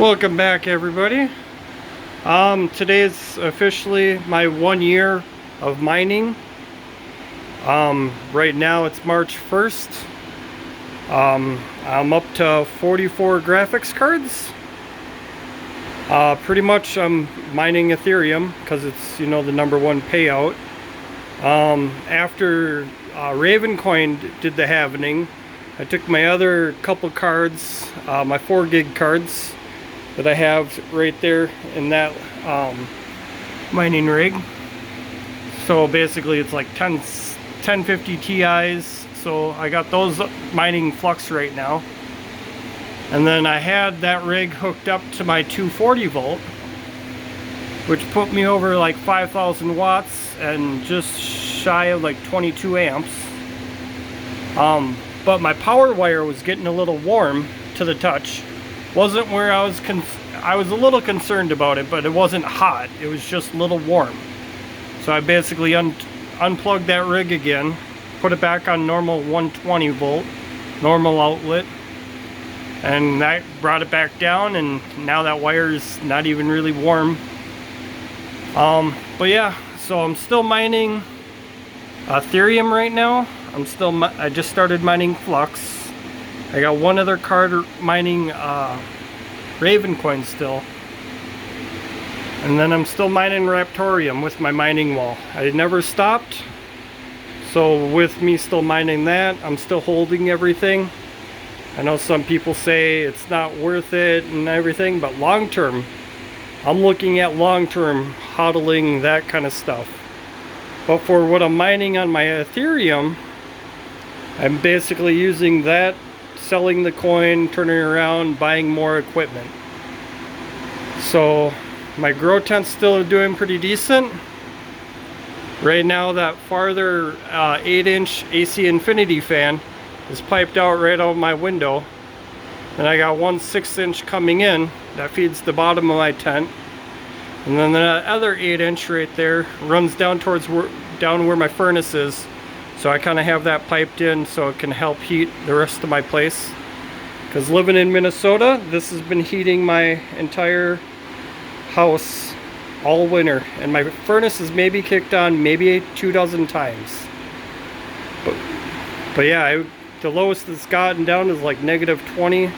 Welcome back, everybody. Today is officially my 1 year of mining. Right now it's March 1st. I'm up to 44 graphics cards. Pretty much I'm mining Ethereum because it's, the #1 payout. After Ravencoin did the halvening, I took my other couple cards, my 4 gig cards that I have right there in that mining rig. So basically it's like 1050 Ti's. So I got those mining flux right now. And then I had that rig hooked up to my 240 volt, which put me over like 5,000 watts and just shy of like 22 amps. But my power wire was getting a little warm to the touch. Wasn't where I was a little concerned about it, but it wasn't hot. It was just a little warm. So I basically unplugged that rig again, put it back on normal 120 volt, normal outlet, and that brought it back down, and now that wire is not even really warm. But yeah, so I'm still mining Ethereum right now. I just started mining Flux. I got one other card mining Ravencoin still. And then I'm still mining Raptorium with my mining wall. I never stopped. So with me still mining that, I'm still holding everything. I know some people say it's not worth it and everything, but long term, I'm looking at long term hodling, that kind of stuff. But for what I'm mining on my Ethereum, I'm basically using that, selling the coin, turning around, buying more equipment. So my grow tent's still doing pretty decent. Right now that farther 8-inch AC Infinity fan is piped out right out my window. And I got one 6-inch coming in that feeds the bottom of my tent. And then the other 8-inch right there runs down towards down where my furnace is. So I kind of have that piped in so it can help heat the rest of my place. Because living in Minnesota, this has been heating my entire house all winter. And my furnace is maybe kicked on maybe 24 times. But yeah, the lowest it's gotten down is like -20.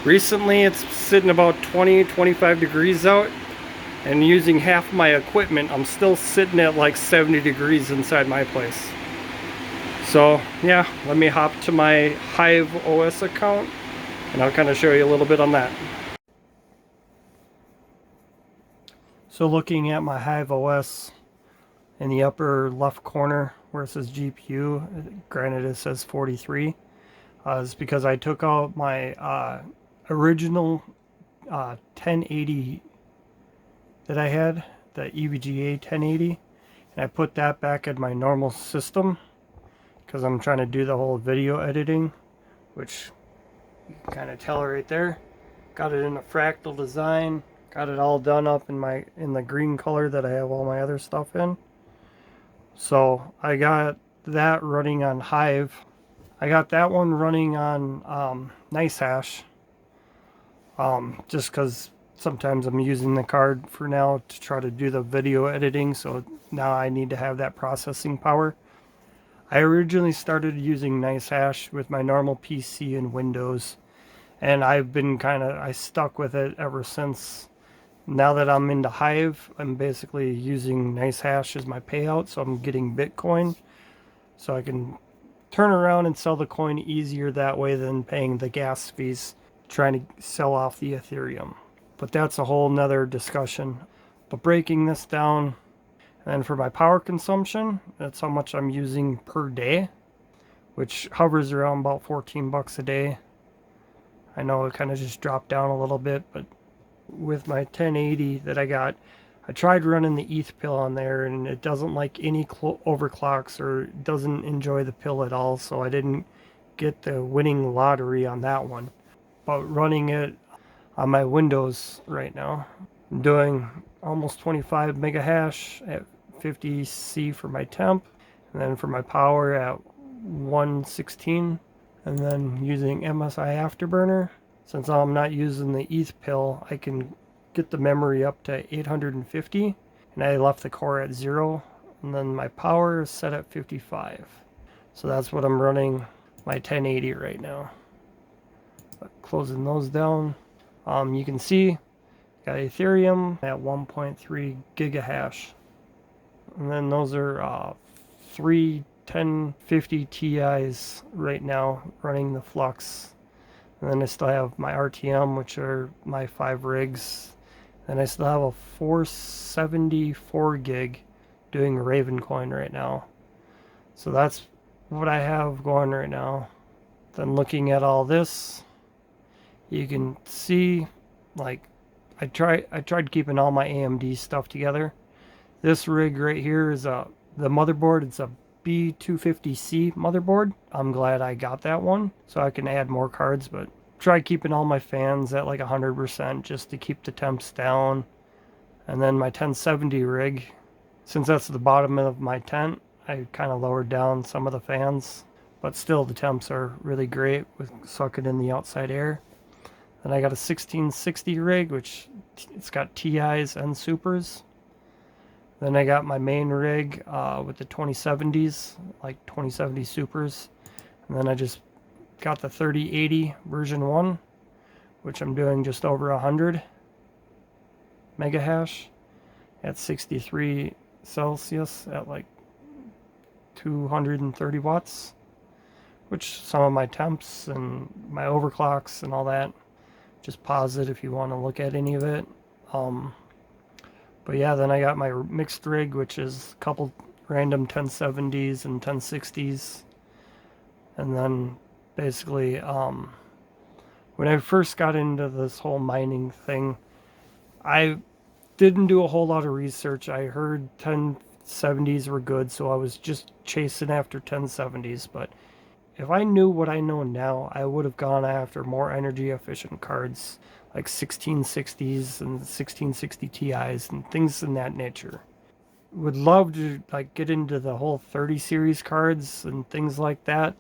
Recently it's sitting about 20-25 degrees out. And using half my equipment, I'm still sitting at like 70 degrees inside my place. So yeah, let me hop to my Hive OS account and I'll kind of show you a little bit on that. So looking at my Hive OS in the upper left corner where it says GPU, granted it says 43, is because I took out my original 1080 that I had, the EVGA 1080, and I put that back in my normal system because I'm trying to do the whole video editing, which you can kind of tell right there. Got it in a fractal design, got it all done up in the green color that I have all my other stuff in. So I got that running on Hive. I got that one running on NiceHash, just because sometimes I'm using the card for now to try to do the video editing, so now I need to have that processing power. I originally started using NiceHash with my normal PC and Windows, and I've been I stuck with it ever since. Now that I'm into Hive, I'm basically using NiceHash as my payout, so I'm getting Bitcoin, so I can turn around and sell the coin easier that way than paying the gas fees trying to sell off the Ethereum. But that's a whole nother discussion. But breaking this down, and for my power consumption, that's how much I'm using per day, which hovers around about 14 bucks a day. I know it kind of just dropped down a little bit, but with my 1080 that I got, I tried running the ETH pill on there, and it doesn't like any overclocks or doesn't enjoy the pill at all, so I didn't get the winning lottery on that one. But running it on my Windows right now, I'm doing almost 25 mega hash at 50 C for my temp, and then for my power at 116, and then using MSI Afterburner Since I'm not using the ETH pill, I can get the memory up to 850, and I left the core at 0, and then my power is set at 55. So that's what I'm running my 1080 right now. But closing those down, you can see got Ethereum at 1.3 gigahash, and then those are 3 1050 Ti's right now running the Flux. And then I still have my RTM, which are my 5 rigs. And I still have a 474 gig doing Ravencoin right now. So that's what I have going right now. Then looking at all this, you can see, like, I tried keeping all my AMD stuff together. This rig right here is the motherboard. It's a B250C motherboard. I'm glad I got that one so I can add more cards, but try keeping all my fans at like 100% just to keep the temps down. And then my 1070 rig, since that's the bottom of my tent, I kind of lowered down some of the fans, but still the temps are really great with sucking in the outside air. Then I got a 1660 rig, which it's got TIs and supers. Then I got my main rig with the 2070s, like 2070 supers. And then I just got the 3080 version 1, which I'm doing just over 100 megahash at 63 Celsius at like 230 watts, which some of my temps and my overclocks and all that. Just pause it if you want to look at any of it. But yeah, then I got my mixed rig, which is a couple random 1070s and 1060s. And then basically, when I first got into this whole mining thing, I didn't do a whole lot of research. I heard 1070s were good, so I was just chasing after 1070s. But if I knew what I know now, I would have gone after more energy efficient cards like 1660s and 1660 Ti's and things in that nature. Would love to like get into the whole 30 series cards and things like that.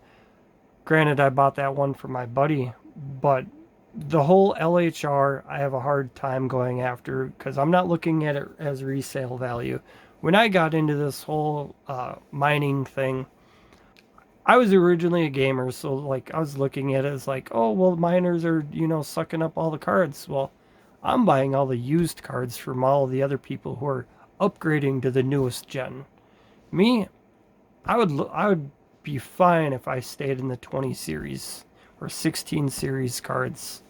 Granted, I bought that one for my buddy, but the whole LHR I have a hard time going after because I'm not looking at it as resale value. When I got into this whole mining thing, I was originally a gamer, so like I was looking at it as like, oh well, miners are sucking up all the cards. Well, I'm buying all the used cards from all the other people who are upgrading to the newest gen. Me, I would be fine if I stayed in the 20 series or 16 series cards.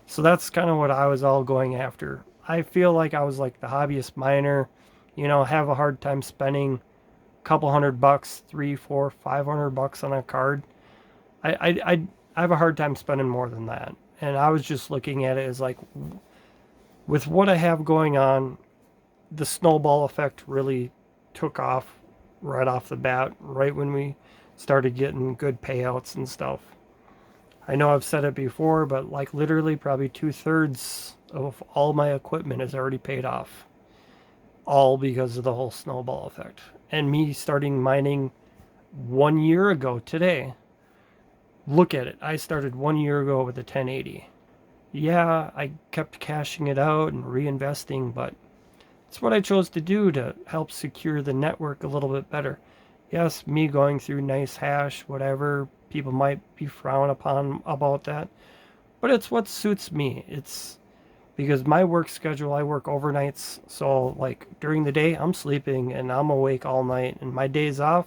So that's kind of what I was all going after. I feel like I was like the hobbyist miner, have a hard time spending couple $100, 300, 400, $500 on a card. I have a hard time spending more than that. And I was just looking at it as like, with what I have going on, the snowball effect really took off right off the bat, right when we started getting good payouts and stuff. I know I've said it before, but like literally probably 2/3 of all my equipment is already paid off. All because of the whole snowball effect. And me starting mining 1 year ago today. Look at it. I started 1 year ago with a 1080. Yeah, I kept cashing it out and reinvesting, but it's what I chose to do to help secure the network a little bit better. Yes, me going through nice hash, whatever, people might be frowned upon about that, but it's what suits me. It's because my work schedule, I work overnights, so like during the day I'm sleeping and I'm awake all night, and my days off,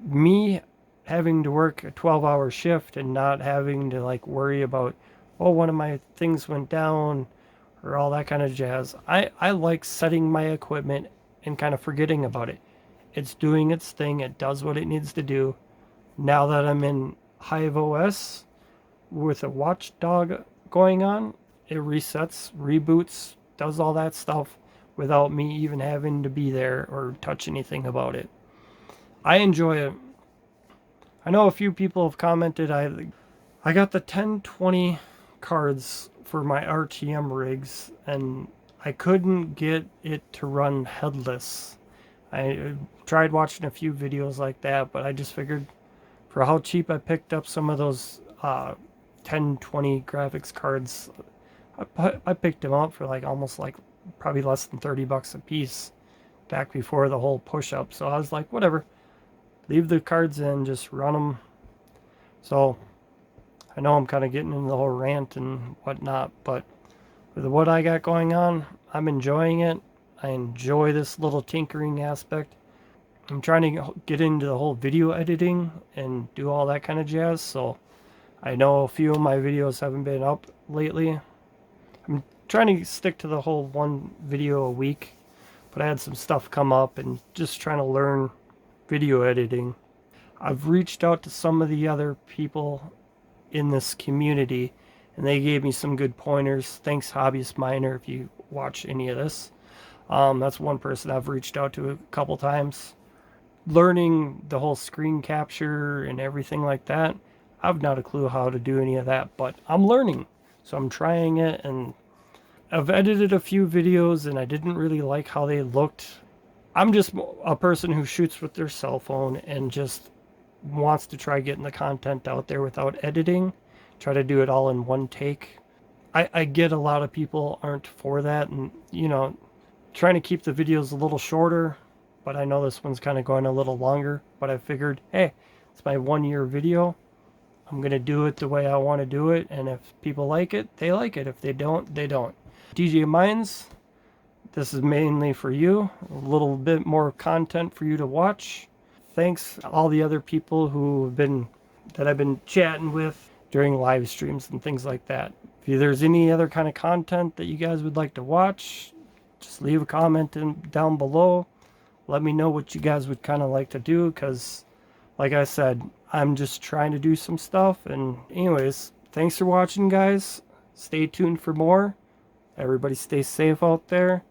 me having to work a 12-hour shift and not having to like worry about, oh, one of my things went down or all that kind of jazz. I like setting my equipment and kind of forgetting about it. It's doing its thing, it does what it needs to do. Now that I'm in Hive OS with a watchdog going on, it resets, reboots, does all that stuff without me even having to be there or touch anything about it. I enjoy it. I know a few people have commented I got the 1020 cards for my RTM rigs and I couldn't get it to run headless. I tried watching a few videos like that, but I just figured for how cheap I picked up some of those 10, 20 graphics cards. I picked them up for like almost like probably less than 30 bucks a piece back before the whole push up. So I was like, whatever, leave the cards in, just run them. So I know I'm kind of getting into the whole rant and whatnot, but with what I got going on, I'm enjoying it. I enjoy this little tinkering aspect. I'm trying to get into the whole video editing and do all that kind of jazz. So I know a few of my videos haven't been up lately. I'm trying to stick to the whole one video a week, but I had some stuff come up and just trying to learn video editing. I've reached out to some of the other people in this community and they gave me some good pointers. Thanks, Hobbyist Miner, if you watch any of this. That's one person I've reached out to a couple times. Learning the whole screen capture and everything like that, I've not a clue how to do any of that, but I'm learning. So I'm trying it, and I've edited a few videos and I didn't really like how they looked. I'm just a person who shoots with their cell phone and just wants to try getting the content out there without editing. Try to do it all in one take. I get a lot of people aren't for that, and trying to keep the videos a little shorter, but I know this one's kind of going a little longer, but I figured, hey, it's my 1 year video. I'm going to do it the way I want to do it, and if people like it, they like it. If they don't, they don't. DJ Mines, this is mainly for you. A little bit more content for you to watch. Thanks all the other people that I've been chatting with during live streams and things like that. If there's any other kind of content that you guys would like to watch, just leave a comment down below. Let me know what you guys would kind of like to do, because like I said, I'm just trying to do some stuff. And anyways, thanks for watching, guys. Stay tuned for more. Everybody stay safe out there.